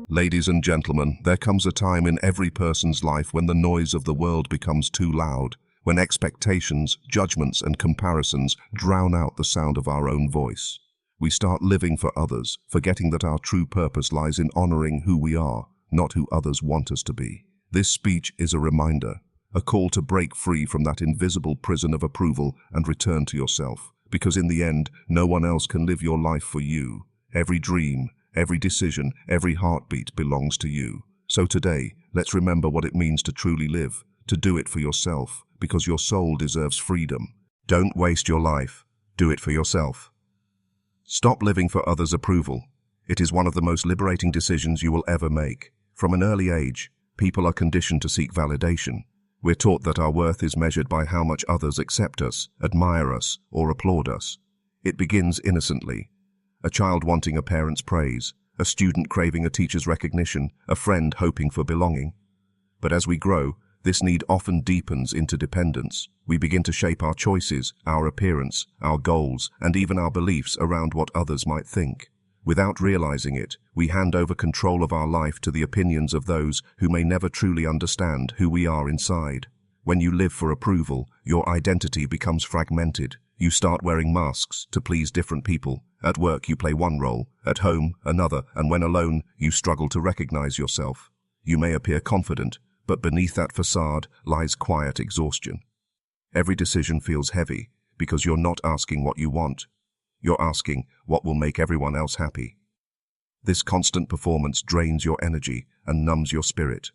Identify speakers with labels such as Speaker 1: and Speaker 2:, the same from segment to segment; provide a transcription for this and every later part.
Speaker 1: Ladies and gentlemen, there comes a time in every person's life when the noise of the world becomes too loud, when expectations, judgments, and comparisons drown out the sound of our own voice. We start living for others, forgetting that our true purpose lies in honoring who we are, not who others want us to be. This speech is a reminder, a call to break free from that invisible prison of approval and return to yourself, because in the end, no one else can live your life for you. Every dream, every decision, every heartbeat belongs to you. So today, let's remember what it means to truly live, to do it for yourself, because your soul deserves freedom. Don't waste your life. Do it for yourself. Stop living for others' approval. It is one of the most liberating decisions you will ever make. From an early age, people are conditioned to seek validation. We're taught that our worth is measured by how much others accept us, admire us, or applaud us. It begins innocently. A child wanting a parent's praise, a student craving a teacher's recognition, a friend hoping for belonging. But as we grow, this need often deepens into dependence. We begin to shape our choices, our appearance, our goals, and even our beliefs around what others might think. Without realizing it, we hand over control of our life to the opinions of those who may never truly understand who we are inside. When you live for approval, your identity becomes fragmented. You start wearing masks to please different people. At work, you play one role, at home, another, and when alone, you struggle to recognize yourself. You may appear confident, but beneath that facade lies quiet exhaustion. Every decision feels heavy because you're not asking what you want. You're asking what will make everyone else happy. This constant performance drains your energy and numbs your spirit.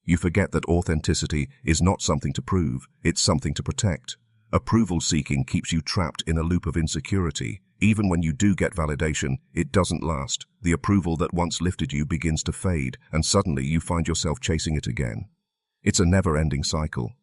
Speaker 1: You forget that authenticity is not something to prove, it's something to protect. Approval seeking keeps you trapped in a loop of insecurity. Even when you do get validation, it doesn't last. The approval that once lifted you begins to fade, and suddenly you find yourself chasing it again. It's a never-ending cycle,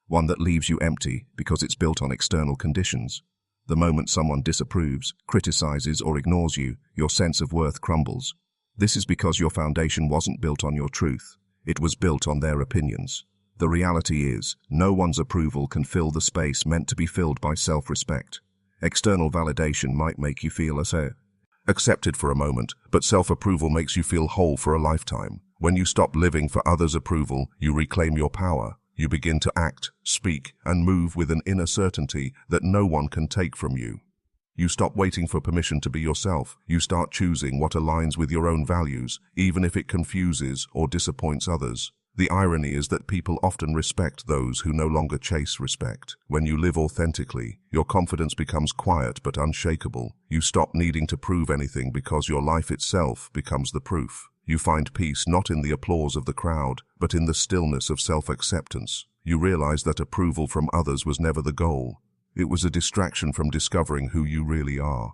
Speaker 1: one that leaves you empty because it's built on external conditions. The moment someone disapproves, criticizes, or ignores you, your sense of worth crumbles. This is because your foundation wasn't built on your truth. It was built on their opinions. The reality is, no one's approval can fill the space meant to be filled by self-respect. External validation might make you feel accepted for a moment, but self-approval makes you feel whole for a lifetime. When you stop living for others' approval, you reclaim your power. You begin to act, speak, and move with an inner certainty that no one can take from you. You stop waiting for permission to be yourself. You start choosing what aligns with your own values, even if it confuses or disappoints others. The irony is that people often respect those who no longer chase respect. When you live authentically, your confidence becomes quiet but unshakable. You stop needing to prove anything because your life itself becomes the proof. You find peace not in the applause of the crowd, but in the stillness of self-acceptance. You realize that approval from others was never the goal. It was a distraction from discovering who you really are.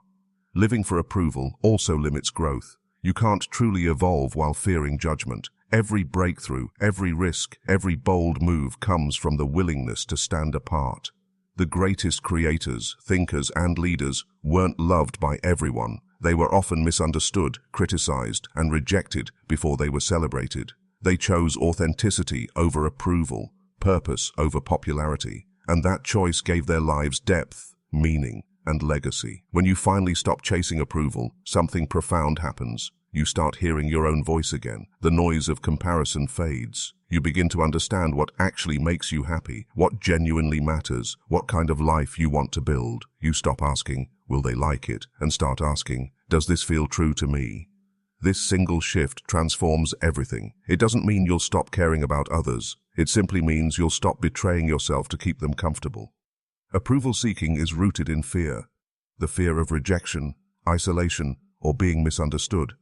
Speaker 1: Living for approval also limits growth. You can't truly evolve while fearing judgment. Every breakthrough, every risk, every bold move comes from the willingness to stand apart. The greatest creators, thinkers, and leaders weren't loved by everyone. They were often misunderstood, criticized, and rejected before they were celebrated. They chose authenticity over approval, purpose over popularity, and that choice gave their lives depth, meaning, and legacy. When you finally stop chasing approval, something profound happens. You start hearing your own voice again. The noise of comparison fades. You begin to understand what actually makes you happy, what genuinely matters, what kind of life you want to build. You stop asking, will they like it, and start asking, does this feel true to me? This single shift transforms everything. It doesn't mean you'll stop caring about others. It simply means you'll stop betraying yourself to keep them comfortable. Approval seeking is rooted in fear. The fear of rejection, isolation, or being misunderstood.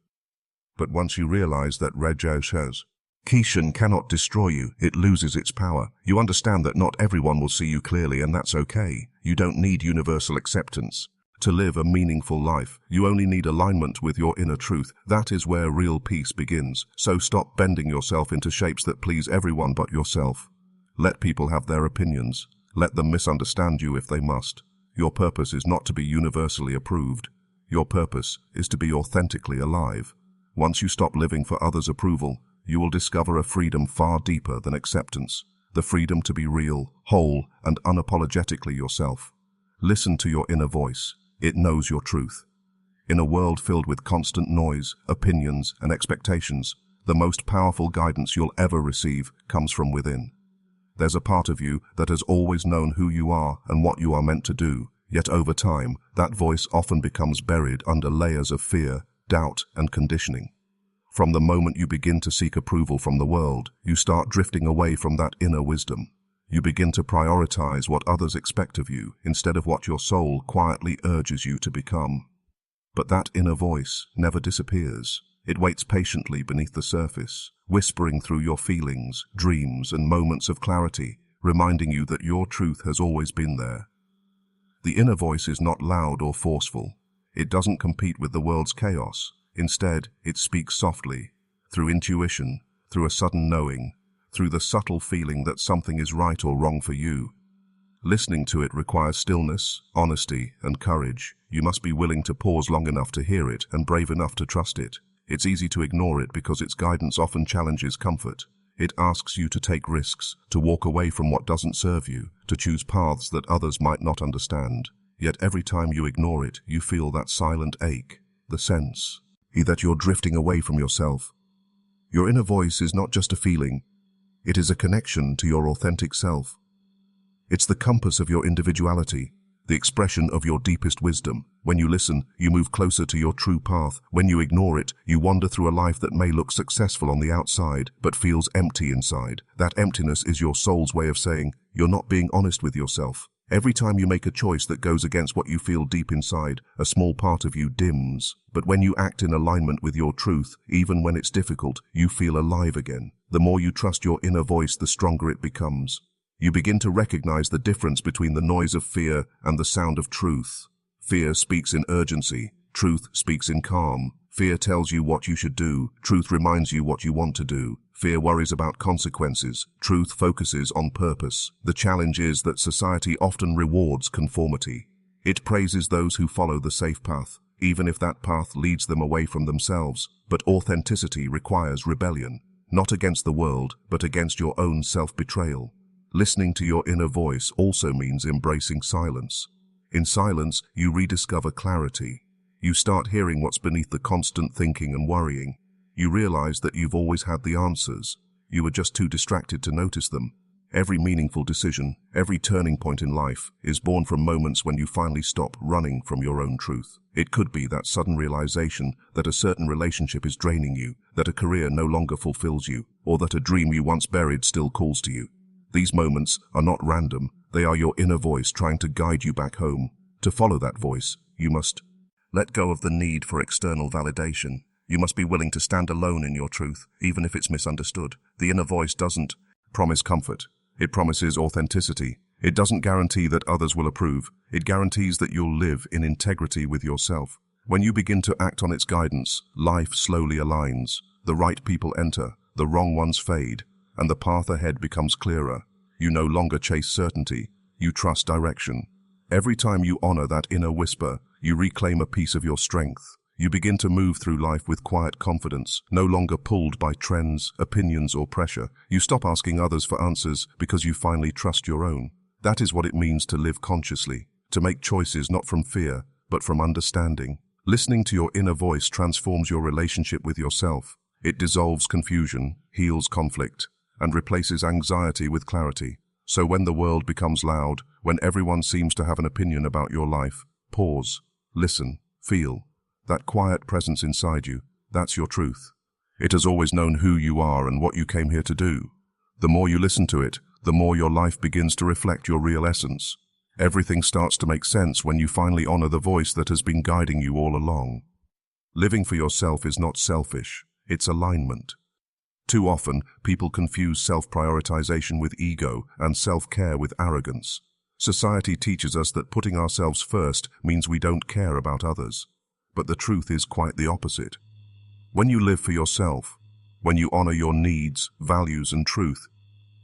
Speaker 1: But once you realize that rejection cannot destroy you, it loses its power. You understand that not everyone will see you clearly, and that's okay. You don't need universal acceptance. To live a meaningful life, you only need alignment with your inner truth. That is where real peace begins. So stop bending yourself into shapes that please everyone but yourself. Let people have their opinions. Let them misunderstand you if they must. Your purpose is not to be universally approved. Your purpose is to be authentically alive. Once you stop living for others' approval, you will discover a freedom far deeper than acceptance. The freedom to be real, whole, and unapologetically yourself. Listen to your inner voice. It knows your truth. In a world filled with constant noise, opinions, and expectations, the most powerful guidance you'll ever receive comes from within. There's a part of you that has always known who you are and what you are meant to do, yet over time, that voice often becomes buried under layers of fear, doubt, and conditioning. From the moment you begin to seek approval from the world, you start drifting away from that inner wisdom. You begin to prioritize what others expect of you instead of what your soul quietly urges you to become. But that inner voice never disappears. It waits patiently beneath the surface, whispering through your feelings, dreams, and moments of clarity, reminding you that your truth has always been there. The inner voice is not loud or forceful. It doesn't compete with the world's chaos. Instead, it speaks softly, through intuition, through a sudden knowing, through the subtle feeling that something is right or wrong for you. Listening to it requires stillness, honesty, and courage. You must be willing to pause long enough to hear it and brave enough to trust it. It's easy to ignore it because its guidance often challenges comfort. It asks you to take risks, to walk away from what doesn't serve you, to choose paths that others might not understand. Yet every time you ignore it, you feel that silent ache, the sense that you're drifting away from yourself. Your inner voice is not just a feeling. It is a connection to your authentic self. It's the compass of your individuality, the expression of your deepest wisdom. When you listen, you move closer to your true path. When you ignore it, you wander through a life that may look successful on the outside, but feels empty inside. That emptiness is your soul's way of saying, you're not being honest with yourself. Every time you make a choice that goes against what you feel deep inside, a small part of you dims. But when you act in alignment with your truth, even when it's difficult, you feel alive again. The more you trust your inner voice, the stronger it becomes. You begin to recognize the difference between the noise of fear and the sound of truth. Fear speaks in urgency. Truth speaks in calm. Fear tells you what you should do. Truth reminds you what you want to do. Fear worries about consequences. Truth focuses on purpose. The challenge is that society often rewards conformity. It praises those who follow the safe path, even if that path leads them away from themselves. But authenticity requires rebellion, not against the world, but against your own self-betrayal. Listening to your inner voice also means embracing silence. In silence, you rediscover clarity. You start hearing what's beneath the constant thinking and worrying. You realize that you've always had the answers. You were just too distracted to notice them. Every meaningful decision, every turning point in life, is born from moments when you finally stop running from your own truth. It could be that sudden realization that a certain relationship is draining you, that a career no longer fulfills you, or that a dream you once buried still calls to you. These moments are not random. They are your inner voice trying to guide you back home. To follow that voice, you must let go of the need for external validation. You must be willing to stand alone in your truth, even if it's misunderstood. The inner voice doesn't promise comfort. It promises authenticity. It doesn't guarantee that others will approve. It guarantees that you'll live in integrity with yourself. When you begin to act on its guidance, life slowly aligns. The right people enter, the wrong ones fade, and the path ahead becomes clearer. You no longer chase certainty. You trust direction. Every time you honor that inner whisper, you reclaim a piece of your strength. You begin to move through life with quiet confidence, no longer pulled by trends, opinions, or pressure. You stop asking others for answers because you finally trust your own. That is what it means to live consciously, to make choices not from fear, but from understanding. Listening to your inner voice transforms your relationship with yourself. It dissolves confusion, heals conflict, and replaces anxiety with clarity. So when the world becomes loud, when everyone seems to have an opinion about your life, pause, listen, feel. That quiet presence inside you, that's your truth. It has always known who you are and what you came here to do. The more you listen to it, the more your life begins to reflect your real essence. Everything starts to make sense when you finally honor the voice that has been guiding you all along. Living for yourself is not selfish, it's alignment. Too often, people confuse self-prioritization with ego and self-care with arrogance. Society teaches us that putting ourselves first means we don't care about others. But the truth is quite the opposite. When you live for yourself, when you honor your needs, values, and truth,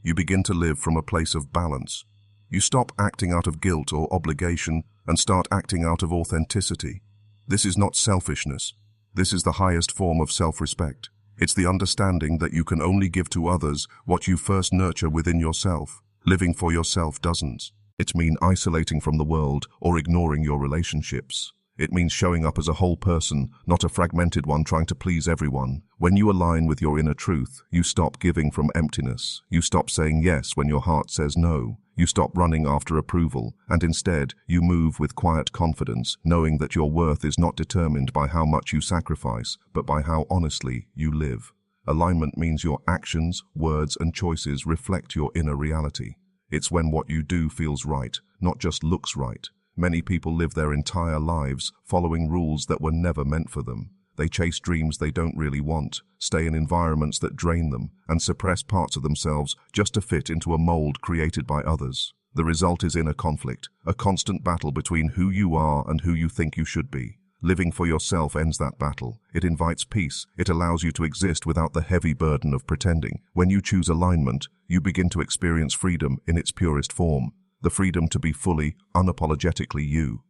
Speaker 1: you begin to live from a place of balance. You stop acting out of guilt or obligation and start acting out of authenticity. This is not selfishness. This is the highest form of self-respect. It's the understanding that you can only give to others what you first nurture within yourself. Living for yourself doesn't. It means isolating from the world or ignoring your relationships. It means showing up as a whole person, not a fragmented one trying to please everyone. When you align with your inner truth, you stop giving from emptiness. You stop saying yes when your heart says no. You stop running after approval, and instead, you move with quiet confidence, knowing that your worth is not determined by how much you sacrifice, but by how honestly you live. Alignment means your actions, words, and choices reflect your inner reality. It's when what you do feels right, not just looks right. Many people live their entire lives following rules that were never meant for them. They chase dreams they don't really want, stay in environments that drain them, and suppress parts of themselves just to fit into a mold created by others. The result is inner conflict, a constant battle between who you are and who you think you should be. Living for yourself ends that battle. It invites peace. It allows you to exist without the heavy burden of pretending. When you choose alignment, you begin to experience freedom in its purest form. The freedom to be fully, unapologetically you.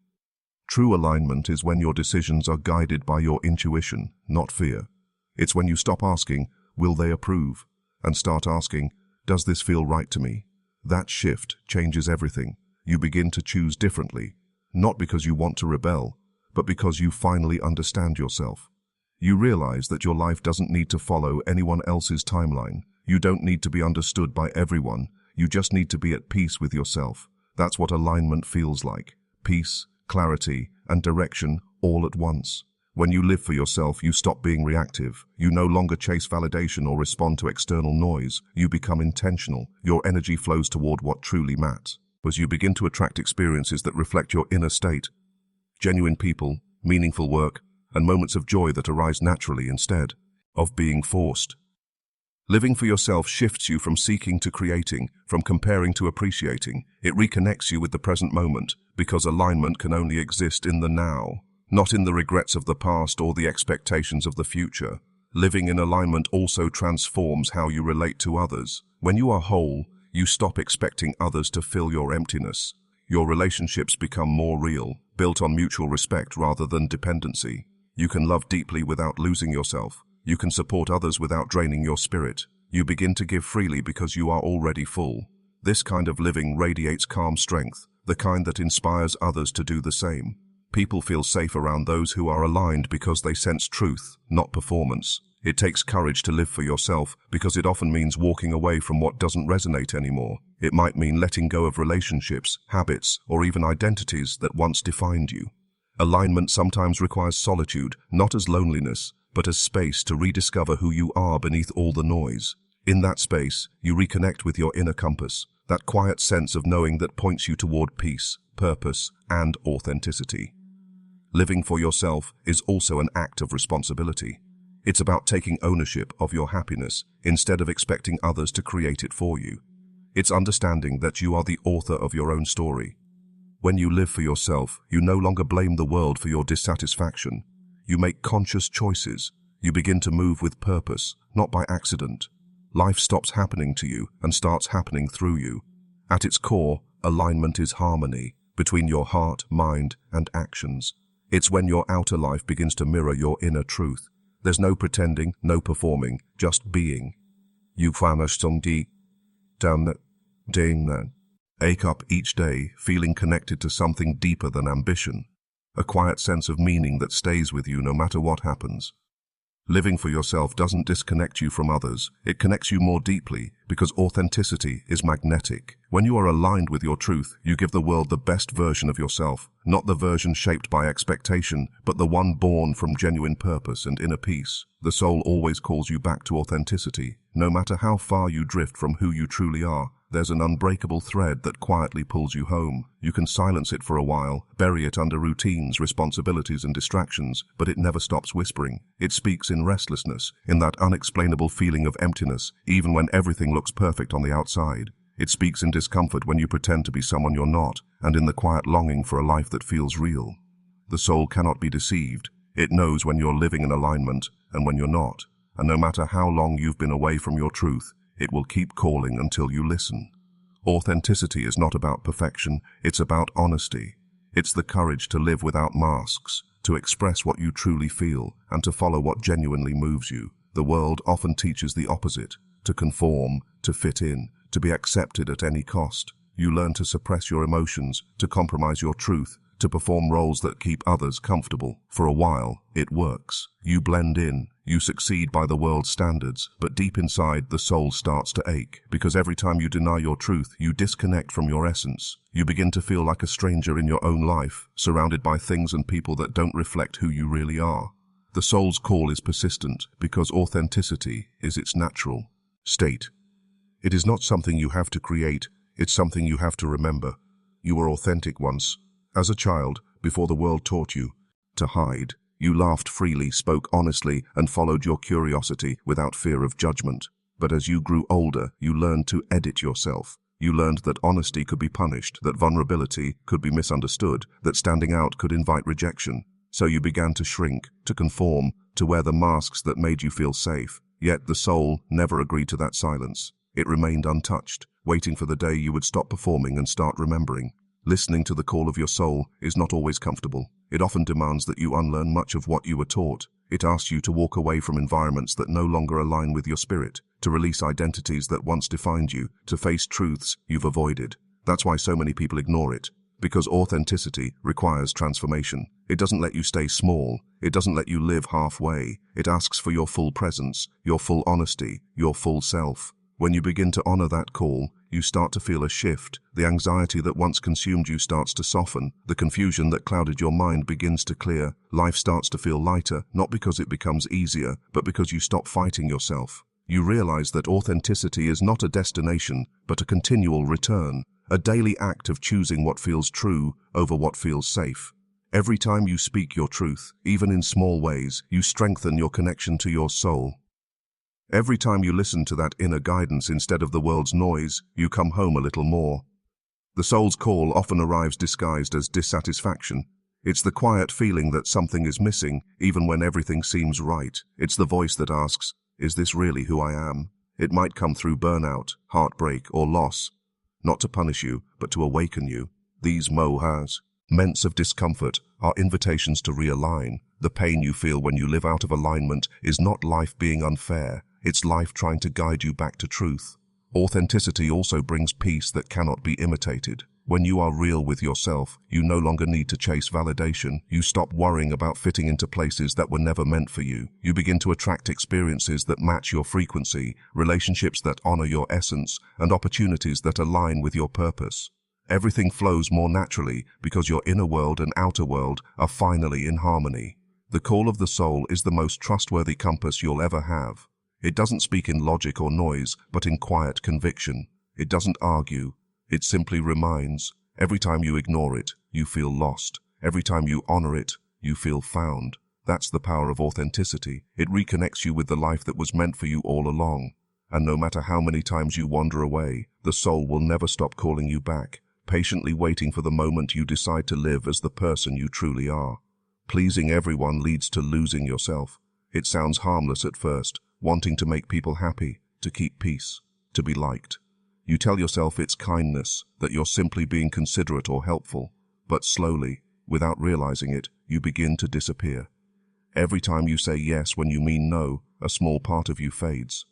Speaker 1: True alignment is when your decisions are guided by your intuition, not fear. It's when you stop asking, will they approve? And start asking, does this feel right to me? That shift changes everything. You begin to choose differently, not because you want to rebel, but because you finally understand yourself. You realize that your life doesn't need to follow anyone else's timeline. You don't need to be understood by everyone. You just need to be at peace with yourself. That's what alignment feels like. Peace, clarity, and direction all at once. When you live for yourself, you stop being reactive. You no longer chase validation or respond to external noise. You become intentional. Your energy flows toward what truly matters. As you begin to attract experiences that reflect your inner state, genuine people, meaningful work, and moments of joy that arise naturally instead of being forced. Living for yourself shifts you from seeking to creating, from comparing to appreciating. It reconnects you with the present moment, because alignment can only exist in the now, not in the regrets of the past or the expectations of the future. Living in alignment also transforms how you relate to others. When you are whole, you stop expecting others to fill your emptiness. Your relationships become more real, built on mutual respect rather than dependency. You can love deeply without losing yourself. You can support others without draining your spirit. You begin to give freely because you are already full. This kind of living radiates calm strength, the kind that inspires others to do the same. People feel safe around those who are aligned because they sense truth, not performance. It takes courage to live for yourself because it often means walking away from what doesn't resonate anymore. It might mean letting go of relationships, habits, or even identities that once defined you. Alignment sometimes requires solitude, not as loneliness, but as space to rediscover who you are beneath all the noise. In that space, you reconnect with your inner compass, that quiet sense of knowing that points you toward peace, purpose, and authenticity. Living for yourself is also an act of responsibility. It's about taking ownership of your happiness instead of expecting others to create it for you. It's understanding that you are the author of your own story. When you live for yourself, you no longer blame the world for your dissatisfaction. You make conscious choices. You begin to move with purpose, not by accident. Life stops happening to you and starts happening through you. At its core, alignment is harmony between your heart, mind, and actions. It's when your outer life begins to mirror your inner truth. There's no pretending, no performing, just being. You wake up each day feeling connected to something deeper than ambition. A quiet sense of meaning that stays with you no matter what happens. Living for yourself doesn't disconnect you from others. It connects you more deeply because authenticity is magnetic. When you are aligned with your truth, you give the world the best version of yourself, not the version shaped by expectation, but the one born from genuine purpose and inner peace. The soul always calls you back to authenticity. No matter how far you drift from who you truly are, there's an unbreakable thread that quietly pulls you home. You can silence it for a while, bury it under routines, responsibilities, and distractions, but it never stops whispering. It speaks in restlessness, in that unexplainable feeling of emptiness, even when everything looks perfect on the outside. It speaks in discomfort when you pretend to be someone you're not, and in the quiet longing for a life that feels real. The soul cannot be deceived. It knows when you're living in alignment and when you're not. And no matter how long you've been away from your truth, it will keep calling until you listen. Authenticity is not about perfection, it's about honesty. It's the courage to live without masks, to express what you truly feel, and to follow what genuinely moves you. The world often teaches the opposite, to conform, to fit in, to be accepted at any cost. You learn to suppress your emotions, to compromise your truth, to perform roles that keep others comfortable. For a while, it works. You blend in, you succeed by the world's standards, but deep inside, the soul starts to ache, because every time you deny your truth, you disconnect from your essence. You begin to feel like a stranger in your own life, surrounded by things and people that don't reflect who you really are. The soul's call is persistent because authenticity is its natural state. It is not something you have to create, it's something you have to remember. You were authentic once. As a child, before the world taught you to hide, you laughed freely, spoke honestly, and followed your curiosity without fear of judgment. But as you grew older, you learned to edit yourself. You learned that honesty could be punished, that vulnerability could be misunderstood, that standing out could invite rejection. So you began to shrink, to conform, to wear the masks that made you feel safe. Yet the soul never agreed to that silence. It remained untouched, waiting for the day you would stop performing and start remembering. Listening to the call of your soul is not always comfortable. It often demands that you unlearn much of what you were taught. It asks you to walk away from environments that no longer align with your spirit, to release identities that once defined you, to face truths you've avoided. That's why so many people ignore it. Because authenticity requires transformation. It doesn't let you stay small. It doesn't let you live halfway. It asks for your full presence, your full honesty, your full self. When you begin to honor that call, you start to feel a shift. The anxiety that once consumed you starts to soften. The confusion that clouded your mind begins to clear. Life starts to feel lighter, not because it becomes easier, but because you stop fighting yourself. You realize that authenticity is not a destination, but a continual return. A daily act of choosing what feels true over what feels safe. Every time you speak your truth, even in small ways, you strengthen your connection to your soul. Every time you listen to that inner guidance instead of the world's noise, you come home a little more. The soul's call often arrives disguised as dissatisfaction. It's the quiet feeling that something is missing, even when everything seems right. It's the voice that asks, "Is this really who I am?" It might come through burnout, heartbreak, or loss. Not to punish you, but to awaken you. These moments of discomfort are invitations to realign. The pain you feel when you live out of alignment is not life being unfair. It's life trying to guide you back to truth. Authenticity also brings peace that cannot be imitated. When you are real with yourself, you no longer need to chase validation. You stop worrying about fitting into places that were never meant for you. You begin to attract experiences that match your frequency, relationships that honor your essence, and opportunities that align with your purpose. Everything flows more naturally because your inner world and outer world are finally in harmony. The call of the soul is the most trustworthy compass you'll ever have. It doesn't speak in logic or noise, but in quiet conviction. It doesn't argue. It simply reminds. Every time you ignore it, you feel lost. Every time you honor it, you feel found. That's the power of authenticity. It reconnects you with the life that was meant for you all along. And no matter how many times you wander away, the soul will never stop calling you back, patiently waiting for the moment you decide to live as the person you truly are. Pleasing everyone leads to losing yourself. It sounds harmless at first, wanting to make people happy, to keep peace, to be liked. You tell yourself it's kindness, that you're simply being considerate or helpful. But slowly, without realizing it, you begin to disappear. Every time you say yes when you mean no, a small part of you fades.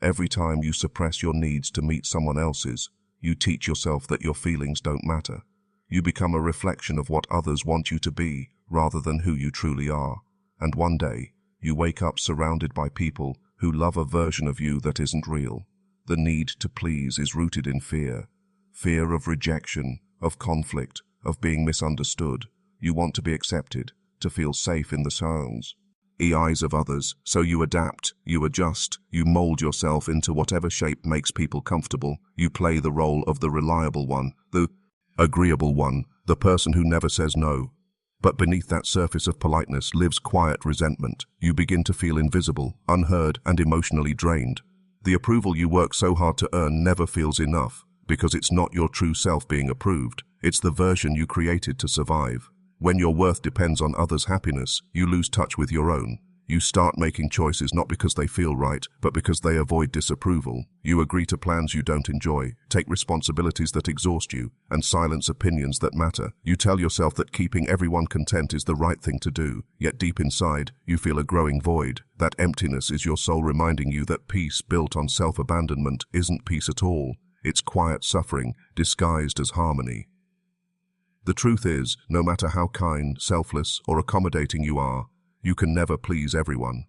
Speaker 1: Every time you suppress your needs to meet someone else's, you teach yourself that your feelings don't matter. You become a reflection of what others want you to be, rather than who you truly are. And one day, you wake up surrounded by people who love a version of you that isn't real. The need to please is rooted in fear. Fear of rejection, of conflict, of being misunderstood. You want to be accepted, to feel safe in the eyes of others, so you adapt, you adjust, you mold yourself into whatever shape makes people comfortable. You play the role of the reliable one, the agreeable one, the person who never says no. But beneath that surface of politeness lives quiet resentment. You begin to feel invisible, unheard, and emotionally drained. The approval you work so hard to earn never feels enough, because it's not your true self being approved. It's the version you created to survive. When your worth depends on others' happiness, you lose touch with your own. You start making choices not because they feel right, but because they avoid disapproval. You agree to plans you don't enjoy, take responsibilities that exhaust you, and silence opinions that matter. You tell yourself that keeping everyone content is the right thing to do, yet deep inside, you feel a growing void. That emptiness is your soul reminding you that peace built on self-abandonment isn't peace at all. It's quiet suffering, disguised as harmony. The truth is, no matter how kind, selfless, or accommodating you are, you can never please everyone.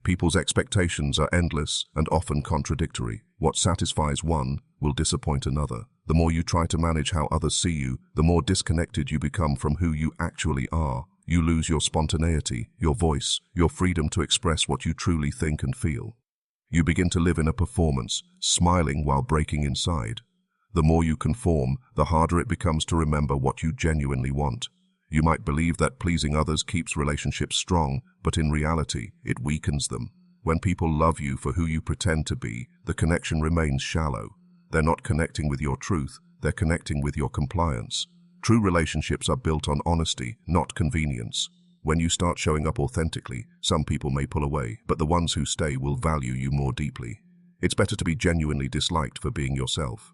Speaker 1: People's expectations are endless and often contradictory. What satisfies one will disappoint another. The more you try to manage how others see you, the more disconnected you become from who you actually are. You lose your spontaneity, your voice, your freedom to express what you truly think and feel. You begin to live in a performance, smiling while breaking inside. The more you conform, the harder it becomes to remember what you genuinely want. You might believe that pleasing others keeps relationships strong, but in reality, it weakens them. When people love you for who you pretend to be, the connection remains shallow. They're not connecting with your truth, they're connecting with your compliance. True relationships are built on honesty, not convenience. When you start showing up authentically, some people may pull away, but the ones who stay will value you more deeply. It's better to be genuinely disliked for being yourself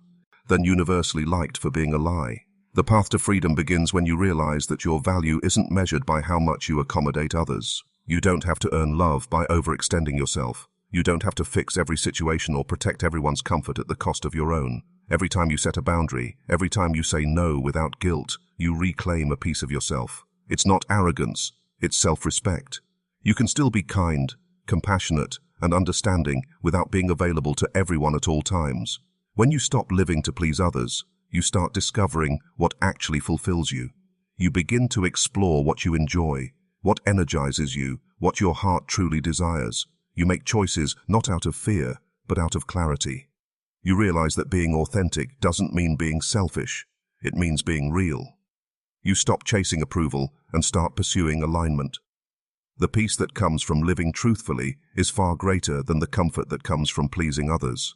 Speaker 1: than universally liked for being a lie. The path to freedom begins when you realize that your value isn't measured by how much you accommodate others. You don't have to earn love by overextending yourself. You don't have to fix every situation or protect everyone's comfort at the cost of your own. Every time you set a boundary, every time you say no without guilt, you reclaim a piece of yourself. It's not arrogance, it's self-respect. You can still be kind, compassionate, and understanding without being available to everyone at all times. When you stop living to please others, you start discovering what actually fulfills you. You begin to explore what you enjoy, what energizes you, what your heart truly desires. You make choices not out of fear, but out of clarity. You realize that being authentic doesn't mean being selfish. It means being real. You stop chasing approval and start pursuing alignment. The peace that comes from living truthfully is far greater than the comfort that comes from pleasing others.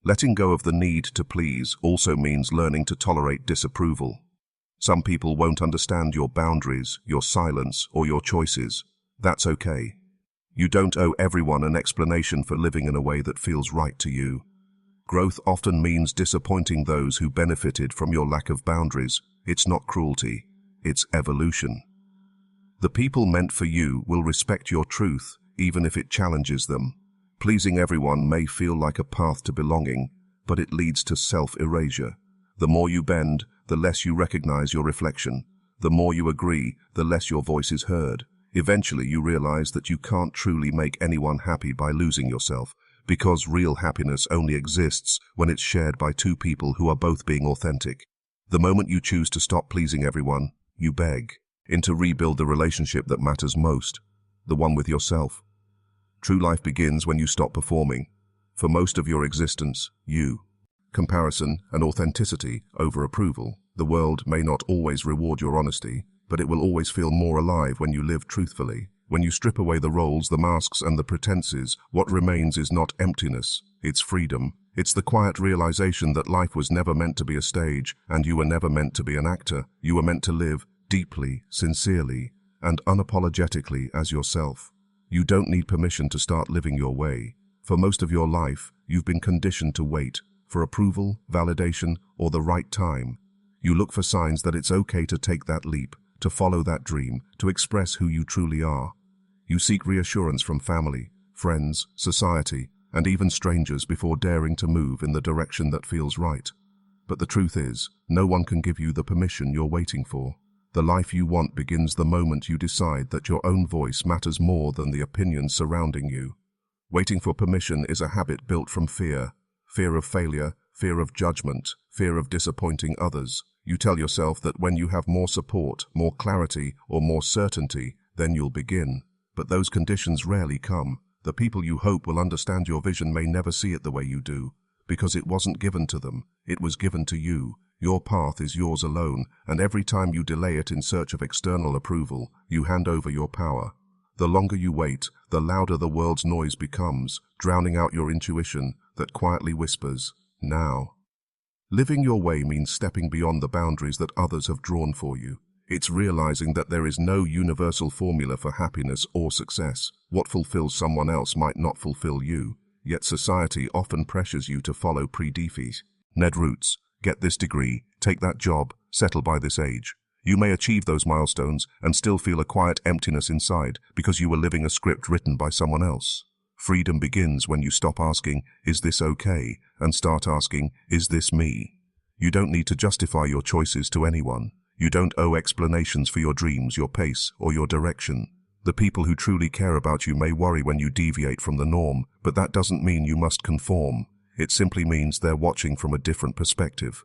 Speaker 1: Letting go of the need to please also means learning to tolerate disapproval. Some people won't understand your boundaries, your silence, or your choices. That's okay. You don't owe everyone an explanation for living in a way that feels right to you. Growth often means disappointing those who benefited from your lack of boundaries. It's not cruelty, it's evolution. The people meant for you will respect your truth, even if it challenges them. Pleasing everyone may feel like a path to belonging, but it leads to self-erasure. The more you bend, the less you recognize your reflection. The more you agree, the less your voice is heard. Eventually you realize that you can't truly make anyone happy by losing yourself, because real happiness only exists when it's shared by two people who are both being authentic. The moment you choose to stop pleasing everyone, you beg to rebuild the relationship that matters most, the one with yourself. True life begins when you stop performing. For most of your existence, comparison and authenticity over approval. The world may not always reward your honesty, but it will always feel more alive when you live truthfully. When you strip away the roles, the masks, and the pretenses, what remains is not emptiness, it's freedom. It's the quiet realization that life was never meant to be a stage, and you were never meant to be an actor. You were meant to live deeply, sincerely, and unapologetically as yourself. You don't need permission to start living your way. For most of your life, you've been conditioned to wait for approval, validation, or the right time. You look for signs that it's okay to take that leap, to follow that dream, to express who you truly are. You seek reassurance from family, friends, society, and even strangers before daring to move in the direction that feels right. But the truth is, no one can give you the permission you're waiting for. The life you want begins the moment you decide that your own voice matters more than the opinions surrounding you. Waiting for permission is a habit built from fear. Fear of failure, fear of judgment, fear of disappointing others. You tell yourself that when you have more support, more clarity, or more certainty, then you'll begin. But those conditions rarely come. The people you hope will understand your vision may never see it the way you do, because it wasn't given to them, it was given to you. Your path is yours alone, and every time you delay it in search of external approval, you hand over your power. The longer you wait, the louder the world's noise becomes, drowning out your intuition that quietly whispers, "Now." Living your way means stepping beyond the boundaries that others have drawn for you. It's realizing that there is no universal formula for happiness or success. What fulfills someone else might not fulfill you, yet society often pressures you to follow pre-defined routes. Get this degree, take that job, settle by this age. You may achieve those milestones and still feel a quiet emptiness inside because you were living a script written by someone else. Freedom begins when you stop asking, "Is this okay?" and start asking, "Is this me?" You don't need to justify your choices to anyone. You don't owe explanations for your dreams, your pace, or your direction. The people who truly care about you may worry when you deviate from the norm, but that doesn't mean you must conform. It simply means they're watching from a different perspective.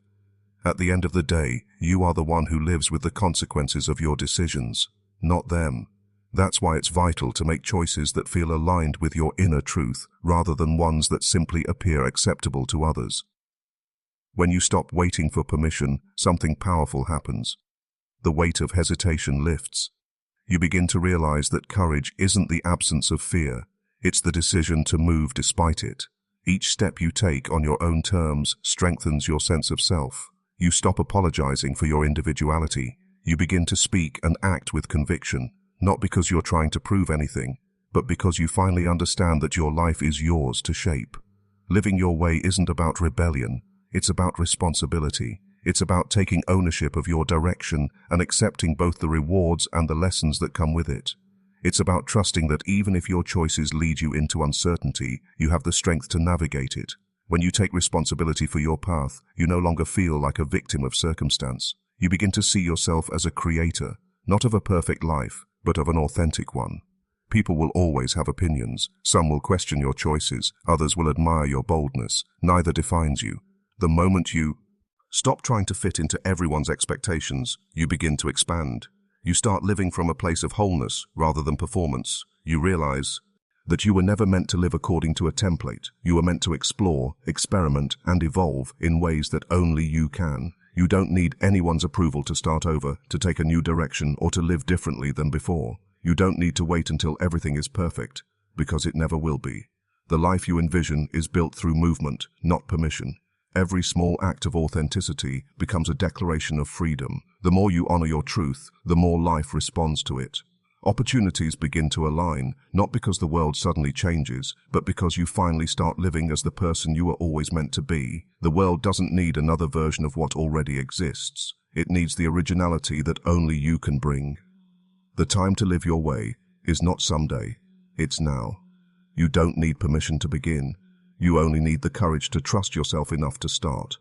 Speaker 1: At the end of the day, you are the one who lives with the consequences of your decisions, not them. That's why it's vital to make choices that feel aligned with your inner truth, rather than ones that simply appear acceptable to others. When you stop waiting for permission, something powerful happens. The weight of hesitation lifts. You begin to realize that courage isn't the absence of fear, it's the decision to move despite it. Each step you take on your own terms strengthens your sense of self. You stop apologizing for your individuality. You begin to speak and act with conviction, not because you're trying to prove anything, but because you finally understand that your life is yours to shape. Living your way isn't about rebellion, it's about responsibility. It's about taking ownership of your direction and accepting both the rewards and the lessons that come with it. It's about trusting that even if your choices lead you into uncertainty, you have the strength to navigate it. When you take responsibility for your path, you no longer feel like a victim of circumstance. You begin to see yourself as a creator, not of a perfect life, but of an authentic one. People will always have opinions. Some will question your choices, others will admire your boldness. Neither defines you. The moment you stop trying to fit into everyone's expectations, you begin to expand. You start living from a place of wholeness rather than performance. You realize that you were never meant to live according to a template. You were meant to explore, experiment, and evolve in ways that only you can. You don't need anyone's approval to start over, to take a new direction, or to live differently than before. You don't need to wait until everything is perfect, because it never will be. The life you envision is built through movement, not permission. Every small act of authenticity becomes a declaration of freedom. The more you honor your truth, the more life responds to it. Opportunities begin to align, not because the world suddenly changes, but because you finally start living as the person you were always meant to be. The world doesn't need another version of what already exists. It needs the originality that only you can bring. The time to live your way is not someday, it's now. You don't need permission to begin. You only need the courage to trust yourself enough to start.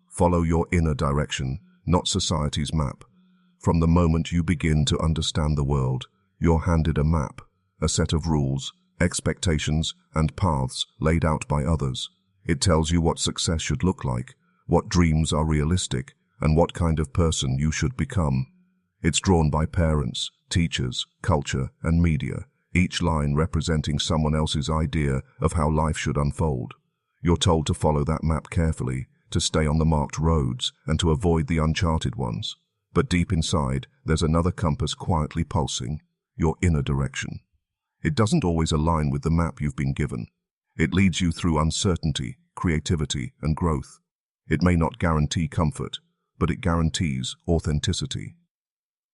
Speaker 1: Follow your inner direction, not society's map. From the moment you begin to understand the world, you're handed a map, a set of rules, expectations, and paths laid out by others. It tells you what success should look like, what dreams are realistic, and what kind of person you should become. It's drawn by parents, teachers, culture, and media, each line representing someone else's idea of how life should unfold. You're told to follow that map carefully, to stay on the marked roads, and to avoid the uncharted ones. But deep inside, there's another compass quietly pulsing, your inner direction. It doesn't always align with the map you've been given. It leads you through uncertainty, creativity, and growth. It may not guarantee comfort, but it guarantees authenticity.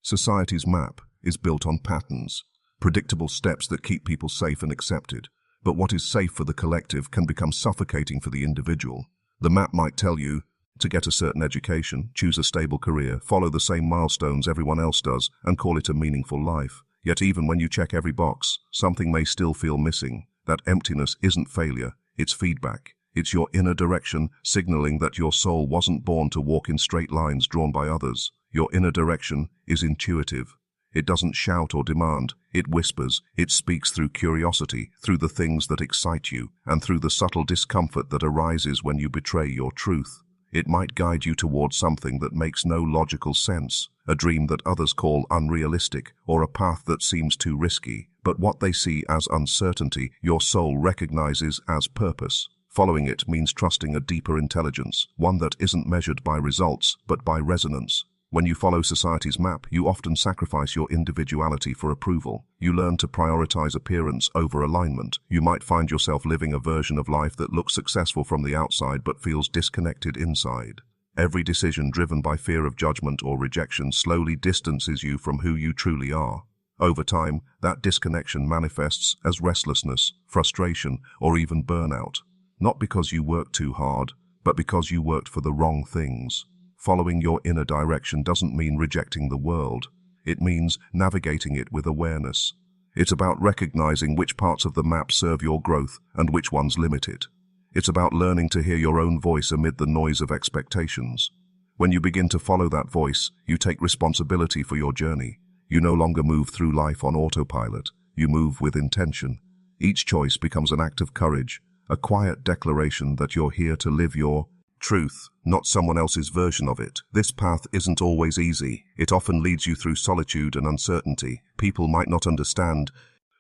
Speaker 1: Society's map is built on patterns, predictable steps that keep people safe and accepted. But what is safe for the collective can become suffocating for the individual. The map might tell you to get a certain education, choose a stable career, follow the same milestones everyone else does, and call it a meaningful life. Yet even when you check every box, something may still feel missing. That emptiness isn't failure, it's feedback. It's your inner direction signaling that your soul wasn't born to walk in straight lines drawn by others. Your inner direction is intuitive. It doesn't shout or demand, it whispers. It speaks through curiosity, through the things that excite you, and through the subtle discomfort that arises when you betray your truth. It might guide you towards something that makes no logical sense, a dream that others call unrealistic, or a path that seems too risky. But what they see as uncertainty, your soul recognizes as purpose. Following it means trusting a deeper intelligence, one that isn't measured by results, but by resonance. When you follow society's map, you often sacrifice your individuality for approval. You learn to prioritize appearance over alignment. You might find yourself living a version of life that looks successful from the outside but feels disconnected inside. Every decision driven by fear of judgment or rejection slowly distances you from who you truly are. Over time, that disconnection manifests as restlessness, frustration, or even burnout. Not because you worked too hard, but because you worked for the wrong things. Following your inner direction doesn't mean rejecting the world. It means navigating it with awareness. It's about recognizing which parts of the map serve your growth and which ones limit it. It's about learning to hear your own voice amid the noise of expectations. When you begin to follow that voice, you take responsibility for your journey. You no longer move through life on autopilot. You move with intention. Each choice becomes an act of courage, a quiet declaration that you're here to live your truth, not someone else's version of it. This path isn't always easy. It often leads you through solitude and uncertainty. People might not understand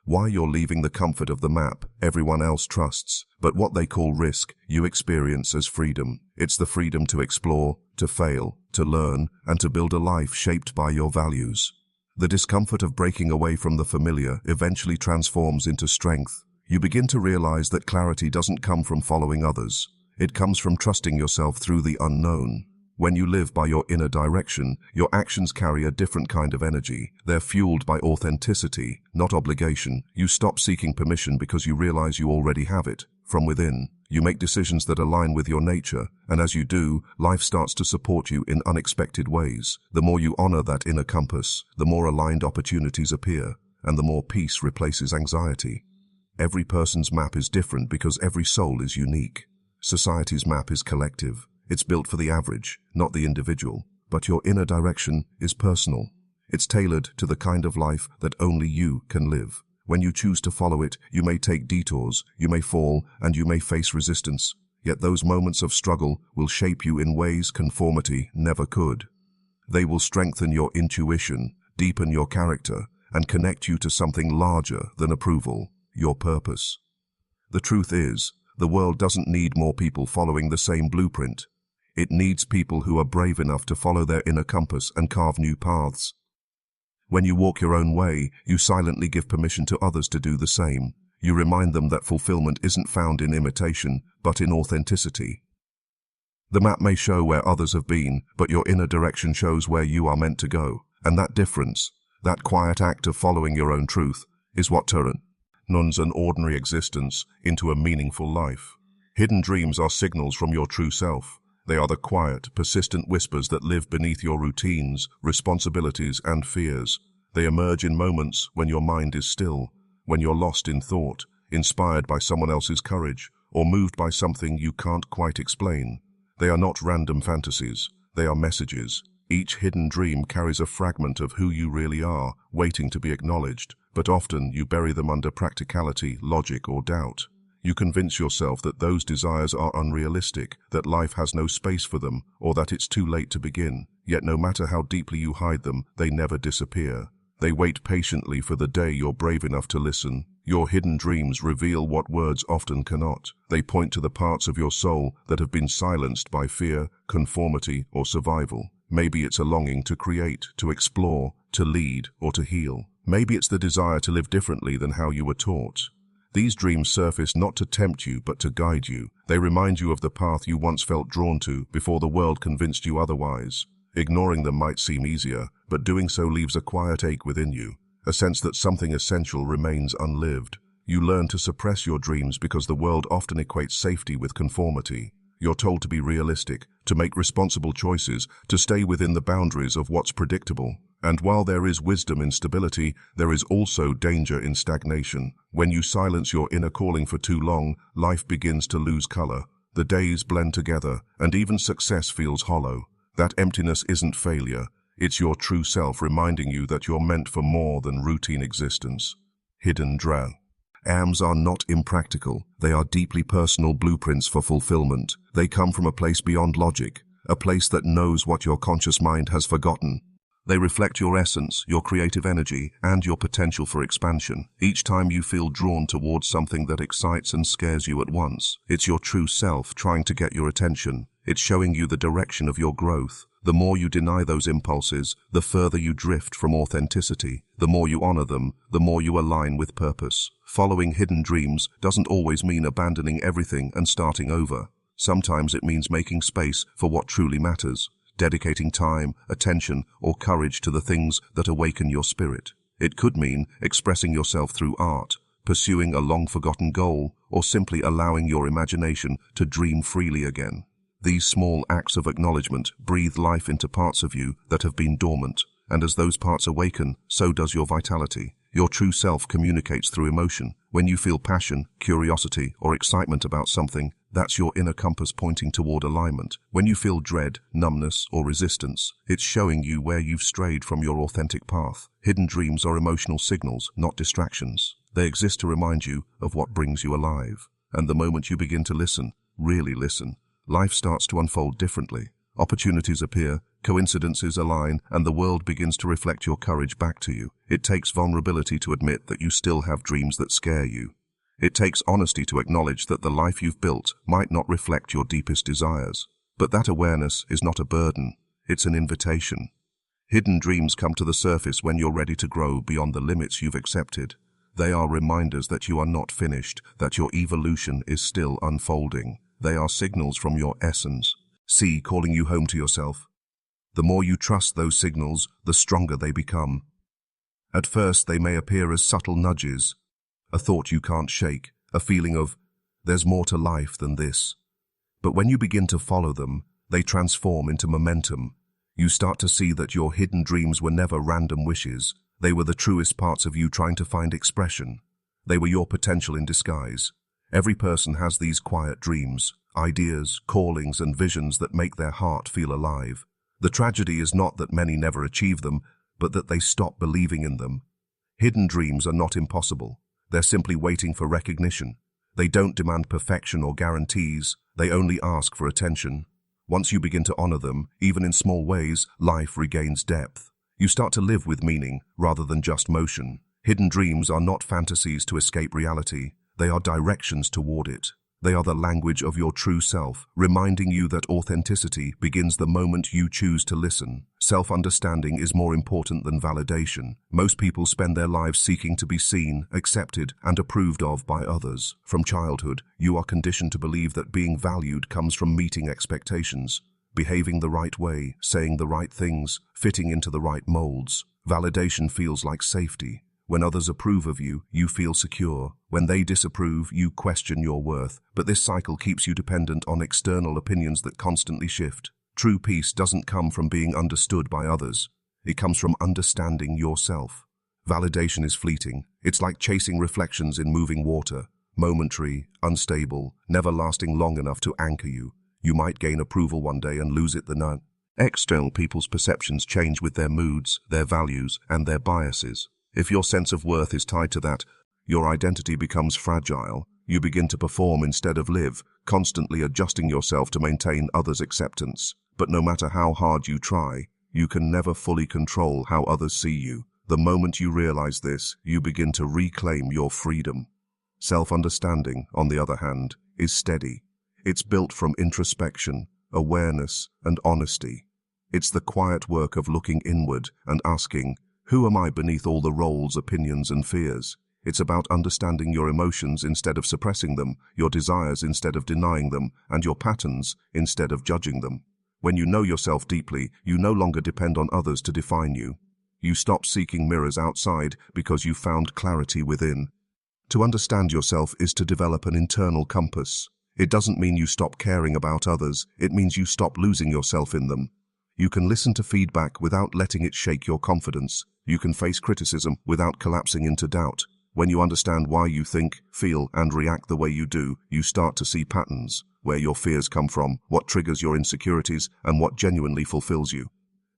Speaker 1: why you're leaving the comfort of the map everyone else trusts, but what they call risk, you experience as freedom. It's the freedom to explore, to fail, to learn, and to build a life shaped by your values. The discomfort of breaking away from the familiar eventually transforms into strength. You begin to realize that clarity doesn't come from following others. It comes from trusting yourself through the unknown. When you live by your inner direction, your actions carry a different kind of energy. They're fueled by authenticity, not obligation. You stop seeking permission because you realize you already have it. From within, you make decisions that align with your nature, and as you do, life starts to support you in unexpected ways. The more you honor that inner compass, the more aligned opportunities appear, and the more peace replaces anxiety. Every person's map is different because every soul is unique. Society's map is collective. It's built for the average, not the individual. But your inner direction is personal. It's tailored to the kind of life that only you can live. When you choose to follow it, you may take detours, you may fall, and you may face resistance. Yet those moments of struggle will shape you in ways conformity never could. They will strengthen your intuition, deepen your character, and connect you to something larger than approval, your purpose. The truth is, the world doesn't need more people following the same blueprint. It needs people who are brave enough to follow their inner compass and carve new paths. When you walk your own way, you silently give permission to others to do the same. You remind them that fulfillment isn't found in imitation, but in authenticity. The map may show where others have been, but your inner direction shows where you are meant to go. And that difference, that quiet act of following your own truth, is what turns an ordinary existence into a meaningful life. Hidden dreams are signals from your true self. They are the quiet, persistent whispers that live beneath your routines, responsibilities, and fears. They emerge in moments when your mind is still, when you're lost in thought, inspired by someone else's courage, or moved by something you can't quite explain. They are not random fantasies. They are messages. Each hidden dream carries a fragment of who you really are, waiting to be acknowledged, but often you bury them under practicality, logic, or doubt. You convince yourself that those desires are unrealistic, that life has no space for them, or that it's too late to begin. Yet no matter how deeply you hide them, they never disappear. They wait patiently for the day you're brave enough to listen. Your hidden dreams reveal what words often cannot. They point to the parts of your soul that have been silenced by fear, conformity, or survival. Maybe it's a longing to create, to explore, to lead, or to heal. Maybe it's the desire to live differently than how you were taught. These dreams surface not to tempt you, but to guide you. They remind you of the path you once felt drawn to before the world convinced you otherwise. Ignoring them might seem easier, but doing so leaves a quiet ache within you, a sense that something essential remains unlived. You learn to suppress your dreams because the world often equates safety with conformity. You're told to be realistic, to make responsible choices, to stay within the boundaries of what's predictable. And while there is wisdom in stability, there is also danger in stagnation. When you silence your inner calling for too long, life begins to lose color. The days blend together, and even success feels hollow. That emptiness isn't failure. It's your true self reminding you that you're meant for more than routine existence. Hidden dreams are not impractical. They are deeply personal blueprints for fulfillment. They come from a place beyond logic, a place that knows what your conscious mind has forgotten. They reflect your essence, your creative energy, and your potential for expansion. Each time you feel drawn towards something that excites and scares you at once, it's your true self trying to get your attention. It's showing you the direction of your growth. The more you deny those impulses, the further you drift from authenticity. The more you honor them, the more you align with purpose. Following hidden dreams doesn't always mean abandoning everything and starting over. Sometimes it means making space for what truly matters. Dedicating time, attention, or courage to the things that awaken your spirit. It could mean expressing yourself through art, pursuing a long-forgotten goal, or simply allowing your imagination to dream freely again. These small acts of acknowledgement breathe life into parts of you that have been dormant, and as those parts awaken, so does your vitality. Your true self communicates through emotion. When you feel passion, curiosity, or excitement about something, That's your inner compass pointing toward alignment. When you feel dread, numbness, or resistance, it's showing you where you've strayed from your authentic path. Hidden dreams are emotional signals, not distractions. They exist to remind you of what brings you alive. And the moment you begin to listen, really listen, life starts to unfold differently. Opportunities appear, coincidences align, and the world begins to reflect your courage back to you. It takes vulnerability to admit that you still have dreams that scare you. It takes honesty to acknowledge that the life you've built might not reflect your deepest desires. But that awareness is not a burden, it's an invitation. Hidden dreams come to the surface when you're ready to grow beyond the limits you've accepted. They are reminders that you are not finished, that your evolution is still unfolding. They are signals from your essence. See, calling you home to yourself. The more you trust those signals, the stronger they become. At first, they may appear as subtle nudges, a thought you can't shake, a feeling of, there's more to life than this. But when you begin to follow them, they transform into momentum. You start to see that your hidden dreams were never random wishes. They were the truest parts of you trying to find expression. They were your potential in disguise. Every person has these quiet dreams, ideas, callings, and visions that make their heart feel alive. The tragedy is not that many never achieve them, but that they stop believing in them. Hidden dreams are not impossible. They're simply waiting for recognition. They don't demand perfection or guarantees. They only ask for attention. Once you begin to honor them, even in small ways, life regains depth. You start to live with meaning rather than just motion. Hidden dreams are not fantasies to escape reality. They are directions toward it. They are the language of your true self, reminding you that authenticity begins the moment you choose to listen. Self-understanding is more important than validation. Most people spend their lives seeking to be seen, accepted, and approved of by others. From childhood, you are conditioned to believe that being valued comes from meeting expectations, behaving the right way, saying the right things, fitting into the right molds. Validation feels like safety. When others approve of you, you feel secure. When they disapprove, you question your worth. But this cycle keeps you dependent on external opinions that constantly shift. True peace doesn't come from being understood by others. It comes from understanding yourself. Validation is fleeting. It's like chasing reflections in moving water. Momentary, unstable, never lasting long enough to anchor you. You might gain approval one day and lose it the next. External people's perceptions change with their moods, their values, and their biases. If your sense of worth is tied to that, your identity becomes fragile. You begin to perform instead of live, constantly adjusting yourself to maintain others' acceptance. But no matter how hard you try, you can never fully control how others see you. The moment you realize this, you begin to reclaim your freedom. Self-understanding, on the other hand, is steady. It's built from introspection, awareness, and honesty. It's the quiet work of looking inward and asking, who am I beneath all the roles, opinions, and fears? It's about understanding your emotions instead of suppressing them, your desires instead of denying them, and your patterns instead of judging them. When you know yourself deeply, you no longer depend on others to define you. You stop seeking mirrors outside because you found clarity within. To understand yourself is to develop an internal compass. It doesn't mean you stop caring about others, it means you stop losing yourself in them. You can listen to feedback without letting it shake your confidence. You can face criticism without collapsing into doubt. When you understand why you think, feel, and react the way you do, you start to see patterns, where your fears come from, what triggers your insecurities, and what genuinely fulfills you.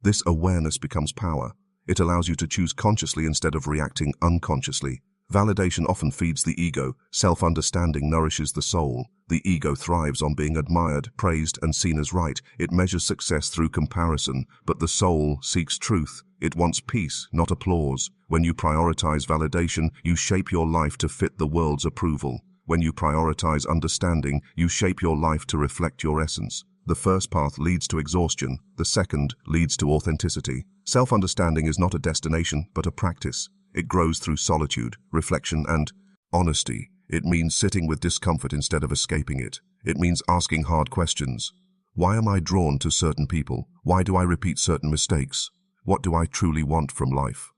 Speaker 1: This awareness becomes power. It allows you to choose consciously instead of reacting unconsciously. Validation often feeds the ego. Self-understanding nourishes the soul. The ego thrives on being admired, praised, and seen as right. It measures success through comparison, but the soul seeks truth. It wants peace, not applause. When you prioritize validation, you shape your life to fit the world's approval. When you prioritize understanding, you shape your life to reflect your essence. The first path leads to exhaustion. The second leads to authenticity. Self-understanding is not a destination, but a practice. It grows through solitude, reflection, and honesty. It means sitting with discomfort instead of escaping it. It means asking hard questions. Why am I drawn to certain people? Why do I repeat certain mistakes? What do I truly want from life?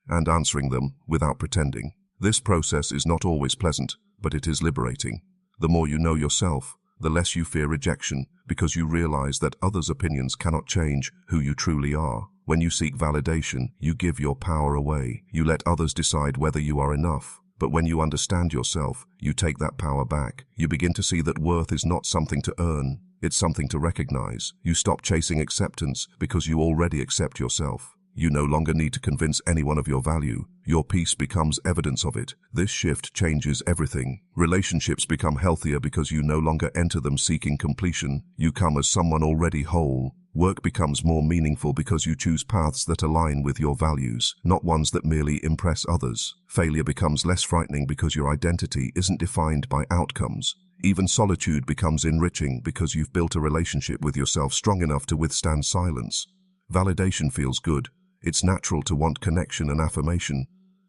Speaker 1: And answering them without pretending. This process is not always pleasant, but it is liberating. The more you know yourself, the less you fear rejection, because you realize that others' opinions cannot change who you truly are. When you seek validation, you give your power away. You let others decide whether you are enough. But when you understand yourself, you take that power back. You begin to see that worth is not something to earn, it's something to recognize. You stop chasing acceptance because you already accept yourself. You no longer need to convince anyone of your value. Your peace becomes evidence of it. This shift changes everything. Relationships become healthier because you no longer enter them seeking completion. You come as someone already whole. Work becomes more meaningful because you choose paths that align with your values, not ones that merely impress others. Failure becomes less frightening because your identity isn't defined by outcomes. Even solitude becomes enriching because you've built a relationship with yourself strong enough to withstand silence. Validation feels good. It's natural to want connection and affirmation.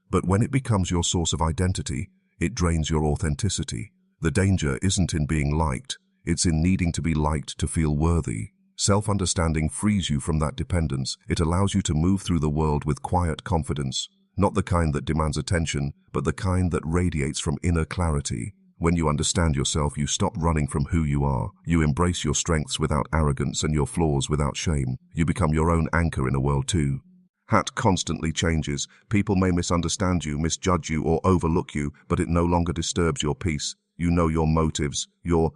Speaker 1: But when it becomes your source of identity, it drains your authenticity. The danger isn't in being liked, it's in needing to be liked to feel worthy. Self-understanding frees you from that dependence. It allows you to move through the world with quiet confidence, not the kind that demands attention, but the kind that radiates from inner clarity. When you understand yourself, you stop running from who you are. You embrace your strengths without arrogance and your flaws without shame. You become your own anchor in a world too. Hat constantly changes. People may misunderstand you, misjudge you, or overlook you, but it no longer disturbs your peace. You know your motives, your